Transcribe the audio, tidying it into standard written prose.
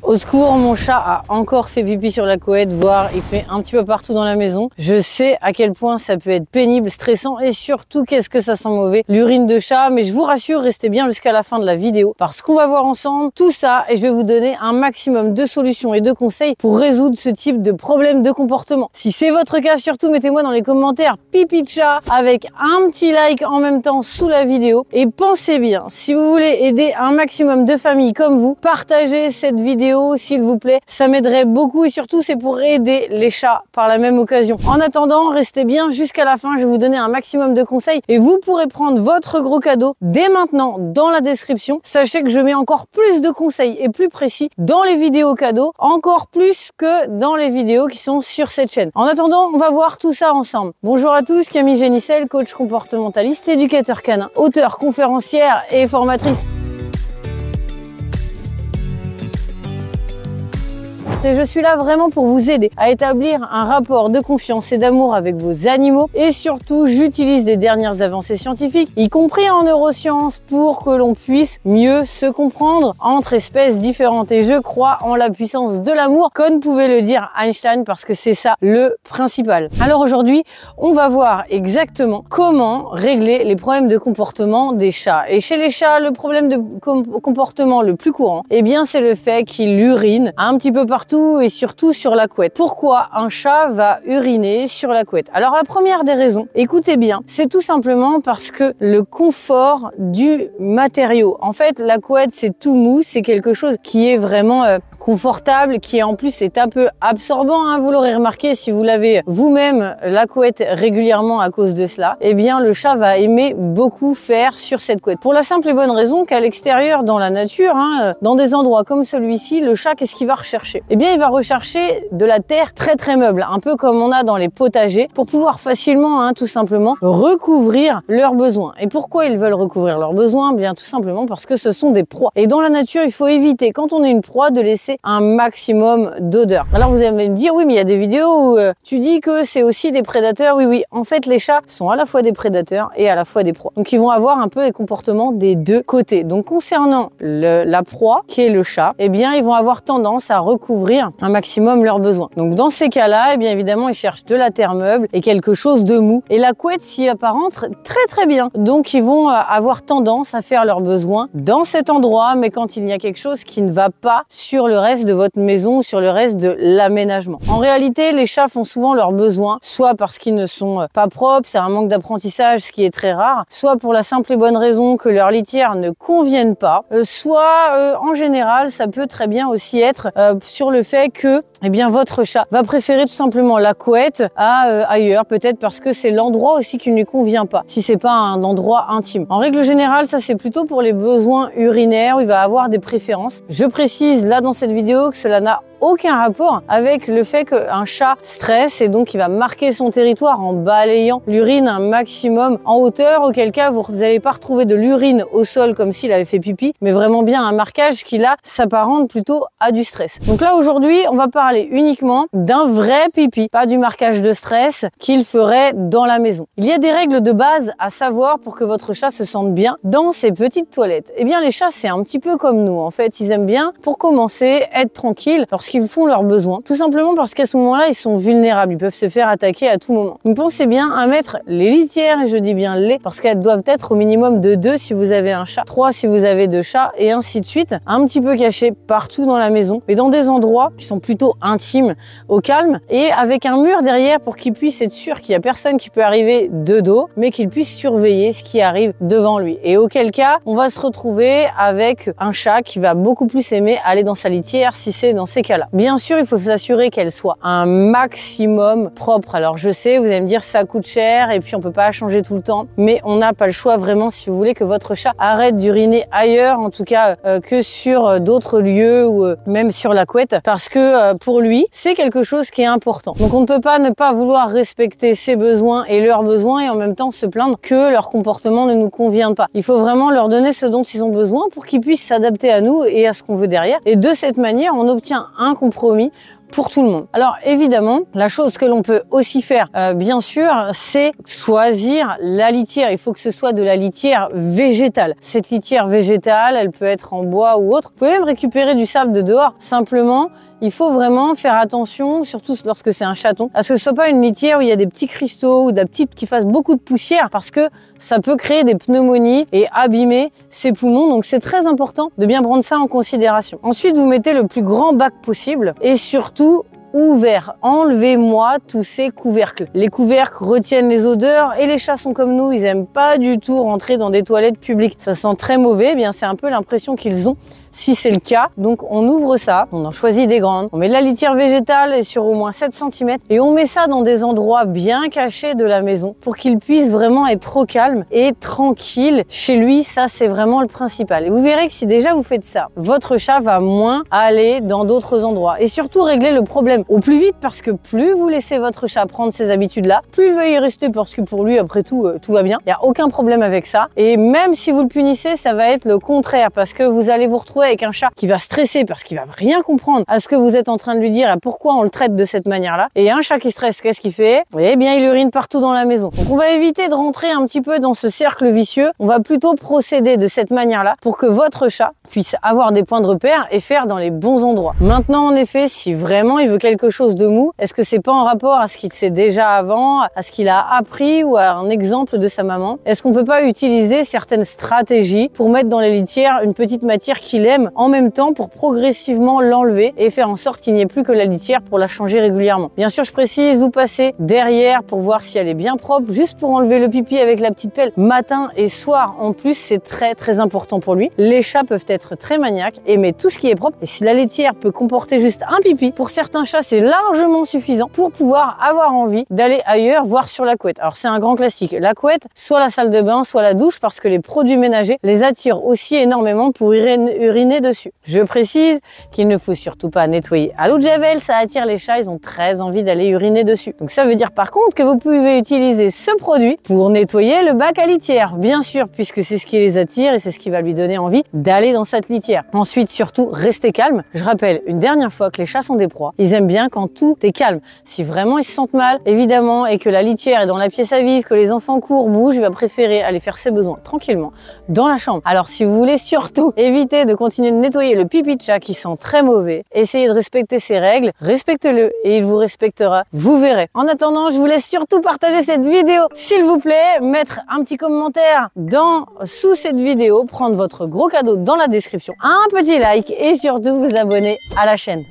Au secours, mon chat a encore fait pipi sur la couette, voire il fait un petit peu partout dans la maison. Je sais à quel point ça peut être pénible, stressant et surtout qu'est-ce que ça sent mauvais, l'urine de chat. Mais je vous rassure, restez bien jusqu'à la fin de la vidéo parce qu'on va voir ensemble tout ça et je vais vous donner un maximum de solutions et de conseils pour résoudre ce type de problème de comportement. Si c'est votre cas, surtout mettez-moi dans les commentaires pipi de chat avec un petit like en même temps sous la vidéo. Et pensez bien, si vous voulez aider un maximum de familles comme vous, partagez cette vidéo s'il vous plaît, ça m'aiderait beaucoup et surtout c'est pour aider les chats par la même occasion. En attendant, restez bien jusqu'à la fin, je vais vous donner un maximum de conseils et vous pourrez prendre votre gros cadeau dès maintenant dans la description. Sachez que je mets encore plus de conseils et plus précis dans les vidéos cadeaux, encore plus que dans les vidéos qui sont sur cette chaîne. En attendant, on va voir tout ça ensemble. Bonjour à tous, Camille Génissel, coach comportementaliste, éducateur canin, auteur, conférencière et formatrice. Et je suis là vraiment pour vous aider à établir un rapport de confiance et d'amour avec vos animaux et surtout j'utilise des dernières avancées scientifiques, y compris en neurosciences, pour que l'on puisse mieux se comprendre entre espèces différentes. Et je crois en la puissance de l'amour, comme pouvait le dire Einstein, parce que c'est ça le principal. Alors aujourd'hui, on va voir exactement comment régler les problèmes de comportement des chats. Et chez les chats, le problème de comportement le plus courant, eh bien c'est le fait qu'il urine un petit peu partout et surtout sur la couette. Pourquoi un chat va uriner sur la couette? Alors la première des raisons, écoutez bien, c'est tout simplement parce que le confort du matériau. En fait, la couette c'est tout mou, c'est quelque chose qui est vraiment confortable, qui en plus est un peu absorbant, hein. Vous l'aurez remarqué si vous lavez vous-même la couette régulièrement à cause de cela, eh bien le chat va aimer beaucoup faire sur cette couette. Pour la simple et bonne raison qu'à l'extérieur, dans la nature, hein, dans des endroits comme celui-ci, le chat, qu'est-ce qu'il va rechercher? Eh bien il va rechercher de la terre très meuble, un peu comme on a dans les potagers, pour pouvoir facilement, hein, tout simplement, recouvrir leurs besoins. Et pourquoi ils veulent recouvrir leurs besoins? Bien tout simplement parce que ce sont des proies. Et dans la nature, il faut éviter, quand on est une proie, de laisser un maximum d'odeur. Alors vous allez me dire, oui, mais il y a des vidéos où tu dis que c'est aussi des prédateurs. Oui, en fait, les chats sont à la fois des prédateurs et à la fois des proies. Donc ils vont avoir un peu les comportements des deux côtés. Donc concernant la proie, qui est le chat, eh bien ils vont avoir tendance à recouvrir un maximum leurs besoins. Donc dans ces cas-là, eh bien évidemment, ils cherchent de la terre meuble et quelque chose de mou. Et la couette s'y apparente très bien. Donc ils vont avoir tendance à faire leurs besoins dans cet endroit, mais quand il y a quelque chose qui ne va pas sur le reste de votre maison ou sur le reste de l'aménagement. En réalité, les chats font souvent leurs besoins, soit parce qu'ils ne sont pas propres, c'est un manque d'apprentissage, ce qui est très rare, soit pour la simple et bonne raison que leurs litières ne conviennent pas, soit en général, ça peut très bien aussi être sur le fait que eh bien votre chat va préférer tout simplement la couette à ailleurs, peut-être parce que c'est l'endroit aussi qui ne lui convient pas, si c'est pas un endroit intime. En règle générale, ça c'est plutôt pour les besoins urinaires où il va avoir des préférences. Je précise là dans cette vidéo que cela n'a aucun rapport avec le fait qu'un chat stresse et donc il va marquer son territoire en balayant l'urine un maximum en hauteur, auquel cas vous n'allez pas retrouver de l'urine au sol comme s'il avait fait pipi, mais vraiment bien un marquage qui là s'apparente plutôt à du stress. Donc là aujourd'hui on va parler uniquement d'un vrai pipi, pas du marquage de stress qu'il ferait dans la maison. Il y a des règles de base à savoir pour que votre chat se sente bien dans ses petites toilettes. Eh bien les chats c'est un petit peu comme nous en fait, ils aiment bien pour commencer être tranquilles lorsqu'ils font leurs besoins, tout simplement parce qu'à ce moment-là ils sont vulnérables, ils peuvent se faire attaquer à tout moment. Donc pensez bien à mettre les litières, et je dis bien les, parce qu'elles doivent être au minimum de 2 si vous avez un chat, 3 si vous avez 2 chats et ainsi de suite, un petit peu cachés partout dans la maison, mais dans des endroits qui sont plutôt intimes, au calme et avec un mur derrière pour qu'il puisse être sûr qu'il n'y a personne qui peut arriver de dos, mais qu'il puisse surveiller ce qui arrive devant lui. Et auquel cas, on va se retrouver avec un chat qui va beaucoup plus aimer aller dans sa litière si c'est dans ces cas-là. Bien sûr, il faut s'assurer qu'elle soit un maximum propre. Alors je sais, vous allez me dire ça coûte cher et puis on peut pas changer tout le temps, mais on n'a pas le choix vraiment si vous voulez que votre chat arrête d'uriner ailleurs, en tout cas que sur d'autres lieux ou même sur la couette, parce que pour lui, c'est quelque chose qui est important. Donc on ne peut pas ne pas vouloir respecter ses besoins et leurs besoins et en même temps se plaindre que leur comportement ne nous convient pas. Il faut vraiment leur donner ce dont ils ont besoin pour qu'ils puissent s'adapter à nous et à ce qu'on veut derrière. Et de cette manière, on obtient un compromis pour tout le monde. Alors évidemment, la chose que l'on peut aussi faire, bien sûr, c'est choisir la litière. Il faut que ce soit de la litière végétale. Cette litière végétale, elle peut être en bois ou autre. Vous pouvez même récupérer du sable de dehors. Simplement, il faut vraiment faire attention, surtout lorsque c'est un chaton, à ce que ce soit pas une litière où il y a des petits cristaux ou qui fassent beaucoup de poussière, parce que ça peut créer des pneumonies et abîmer ses poumons. Donc c'est très important de bien prendre ça en considération. Ensuite, vous mettez le plus grand bac possible et surtout ouvert. Enlevez-moi tous ces couvercles. Les couvercles retiennent les odeurs et les chats sont comme nous, ils aiment pas du tout rentrer dans des toilettes publiques. Ça sent très mauvais, eh bien c'est un peu l'impression qu'ils ont si c'est le cas. Donc on ouvre ça, on en choisit des grandes, on met de la litière végétale sur au moins 7 cm et on met ça dans des endroits bien cachés de la maison pour qu'il puisse vraiment être au calme et tranquille chez lui. Ça c'est vraiment le principal. Et vous verrez que si déjà vous faites ça, votre chat va moins aller dans d'autres endroits et surtout régler le problème au plus vite, parce que plus vous laissez votre chat prendre ces habitudes-là, plus il va y rester, parce que pour lui, après tout, tout va bien. Il n'y a aucun problème avec ça. Et même si vous le punissez, ça va être le contraire, parce que vous allez vous retrouver avec un chat qui va stresser parce qu'il va rien comprendre à ce que vous êtes en train de lui dire et pourquoi on le traite de cette manière-là. Et un chat qui stresse, qu'est-ce qu'il fait? Eh bien, il urine partout dans la maison. Donc, on va éviter de rentrer un petit peu dans ce cercle vicieux. On va plutôt procéder de cette manière-là pour que votre chat puisse avoir des points de repère et faire dans les bons endroits. Maintenant, en effet, si vraiment il veut quelque chose de mou, est-ce que c'est pas en rapport à ce qu'il sait déjà avant, à ce qu'il a appris ou à un exemple de sa maman? Est-ce qu'on peut pas utiliser certaines stratégies pour mettre dans les litières une petite matière qu'il aime en même temps pour progressivement l'enlever et faire en sorte qu'il n'y ait plus que la litière pour la changer régulièrement? Bien sûr, je précise, vous passez derrière pour voir si elle est bien propre, juste pour enlever le pipi avec la petite pelle matin et soir. En plus, c'est très important pour lui. Les chats peuvent être très maniaques, aimer tout ce qui est propre, et si la litière peut comporter juste un pipi, pour certains chats, c'est largement suffisant pour pouvoir avoir envie d'aller ailleurs, voire sur la couette. Alors c'est un grand classique, la couette, soit la salle de bain, soit la douche, parce que les produits ménagers les attirent aussi énormément pour uriner dessus. Je précise qu'il ne faut surtout pas nettoyer à l'eau de javel, ça attire les chats, ils ont très envie d'aller uriner dessus. Donc ça veut dire par contre que vous pouvez utiliser ce produit pour nettoyer le bac à litière, bien sûr, puisque c'est ce qui les attire et c'est ce qui va lui donner envie d'aller dans cette litière. Ensuite, surtout, restez calme. Je rappelle une dernière fois que les chats sont des proies. Ils aiment bien quand tout est calme. Si vraiment ils se sentent mal, évidemment, et que la litière est dans la pièce à vivre, que les enfants courent, bougent, il va préférer aller faire ses besoins tranquillement dans la chambre. Alors si vous voulez surtout éviter de continuer de nettoyer le pipi de chat qui sent très mauvais, essayez de respecter ces règles, respectez-le et il vous respectera, vous verrez. En attendant, je vous laisse surtout partager cette vidéo, s'il vous plaît, mettre un petit commentaire sous cette vidéo, prendre votre gros cadeau dans la description, un petit like et surtout vous abonner à la chaîne.